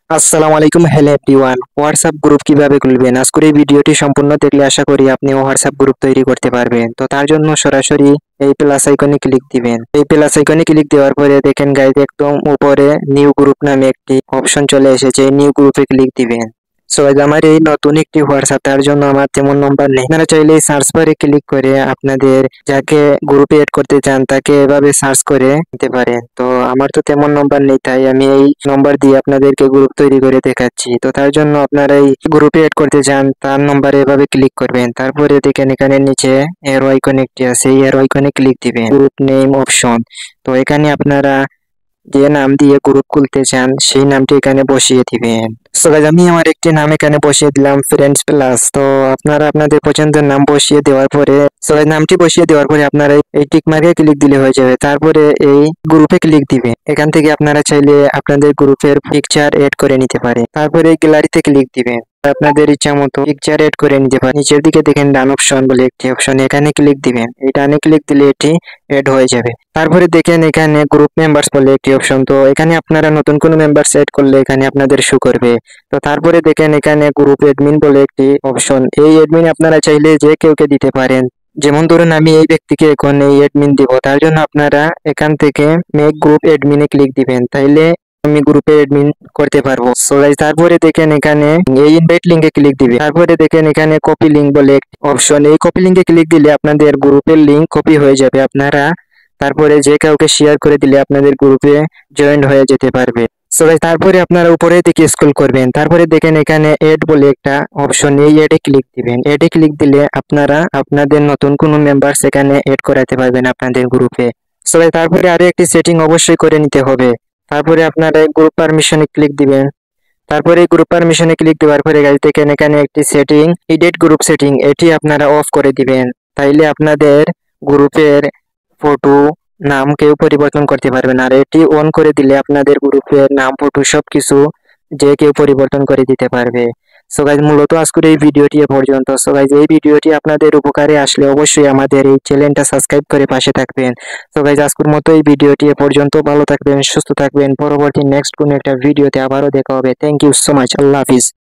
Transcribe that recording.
আসসালামু আলাইকুম, hello everyone. WhatsApp group কিভাবে খুলবেন আজকের এই ভিডিওটি সম্পূর্ণ দেখলে আশা করি আপনি হোয়াটসঅ্যাপ গ্রুপ তৈরি করতে পারবেন। তো তার জন্য সরাসরি এই প্লাস আইকনে ক্লিক দিবেন। এই প্লাস আইকনে ক্লিক দেওয়ার পরে দেখেন গাইজ একদম উপরে নিউ গ্রুপ নামে একটি অপশন চলে এসেছে, এই নিউ গ্রুপে ক্লিক দিবেন। সো গাইজ আমার এই নতুন একটি হোয়াটসঅ্যাপ, তার জন্য আমার তেমন নম্বর নেই। আপনারা চাইলে সার্চ বারে ক্লিক করে আপনাদের যাকে গ্রুপে এড করতে চান তাকে এভাবে সার্চ করে নিতে পারেন। তো আমার তো তেমন নম্বর নেই, তাই আমি এই নম্বর দিয়ে আপনাদেরকে গ্রুপ তৈরি করে দেখাচ্ছি। তো তার জন্য আপনারা এই গ্রুপে এড করতে চান তার নম্বরে এভাবে ক্লিক করবেন। তারপরে দেখেন এখানে নিচে এরো আইকন একটি আছে, এই এরো আইকনে ক্লিক দিবেন, গ্রুপ নেম অপশন। তো এখানে আপনারা যে নাম দিয়ে গ্রুপ খুলতে চান সেই নামটি এখানে বসিয়ে দিবেন। সো গাইস আমি আমার একটি নাম এখানে বসিয়ে দিলাম, ফ্রেন্ডস প্লাস। তো আপনারা আপনাদের পছন্দের নাম বসিয়ে দেওয়ার পরে নামটি বসিয়ে দেওয়ার পরে আপনারা এই টিক মার্কে ক্লিক দিলে হয়ে যাবে। তারপরে এই গ্রুপে ক্লিক দিবেন। এখান থেকে আপনারা চাইলে আপনাদের গ্রুপের পিকচার এড করে নিতে পারেন। তারপরে এই গ্যালারিতে ক্লিক দিবেন, আপনাদের ইচ্ছা মতো পিকচার এড করে নিতে পারেন। নিচের দিকে দেখেন ডান অপশন বলে একটি অপশন, এখানে ক্লিক দিবেন। এই ডানে ক্লিক দিলে এটি এড হয়ে যাবে। তারপরে দেখেন এখানে গ্রুপ মেম্বার্স বলে একটি অপশন, তো এখানে আপনারা নতুন কোনো মেম্বার্স এড করলে এখানে আপনাদের শো করবে। তো তারপরে দেখেন এখানে গ্রুপ এডমিন বলে একটি অপশন, এই এডমিন আপনারা চাইলে যে কেউকে দিতে পারেন। যেমন ধরুন আমি এই ব্যক্তিকে এখন এই এডমিন দিব, তার জন্য আপনারা এখান থেকে মেক গ্রুপ এডমিনে ক্লিক দিবেন, তাইলে আমি গ্রুপে এডমিন করতে পারবো। সো গাইস তারপরে দেখেন এখানে এই ইনভাইট লিংকে ক্লিক দিবে। তারপরে দেখেন এখানে কপি লিংক বলে একটি অপশন, এই কপি লিংকে ক্লিক দিলে আপনাদের গ্রুপের লিংক কপি হয়ে যাবে। আপনারা তারপরে যে কাউকে শেয়ার করে দিলে আপনাদের গ্রুপে জয়েন হয়ে যেতে পারবে। সো গাইস তারপরে আপনারা উপরের দিকে স্ক্রল করবেন। তারপরে দেখেন এখানে এড বলে একটা অপশন, এই এডে ক্লিক দিবেন। এডে ক্লিক দিলে আপনারা আপনাদের নতুন কোনো মেম্বার সেখানে এড করাতে পারবেন আপনাদের গ্রুপে। সো গাইস তারপরে আরো একটি সেটিং অবশ্যই করে নিতে হবে। তারপরে আপনারা গ্রুপ পারমিশনে ক্লিক দিবেন। তারপরে গ্রুপ পারমিশনে ক্লিক দেওয়ার পরে গাইস দেখেন এখানে একটি সেটিং, এডিট গ্রুপ সেটিং, এটি আপনারা অফ করে দিবেন। তাইলে আপনাদের গ্রুপের ফটো নাম কেউ পরিবর্তন করতে পারবে না। আর এটি অন করে দিলে আপনাদের গ্রুপের নাম ফটো সবকিছু যে কেউ পরিবর্তন করে দিতে পারবে। সো গাইজ মূলত আজকের এই ভিডিওটি এ পর্যন্ত। সো গাইজ এই ভিডিওটি আপনাদের উপকারে আসলে অবশ্যই আমাদের এই চ্যানেলটা সাবস্ক্রাইব করে পাশে থাকবেন। সো গাইজ আজকের মতো এই ভিডিওটি এ পর্যন্ত। ভালো থাকবেন, সুস্থ থাকবেন। পরবর্তী নেক্সট কোনো একটা ভিডিওতে আবারও দেখা হবে। Thank you so much. আল্লাহ হাফিজ।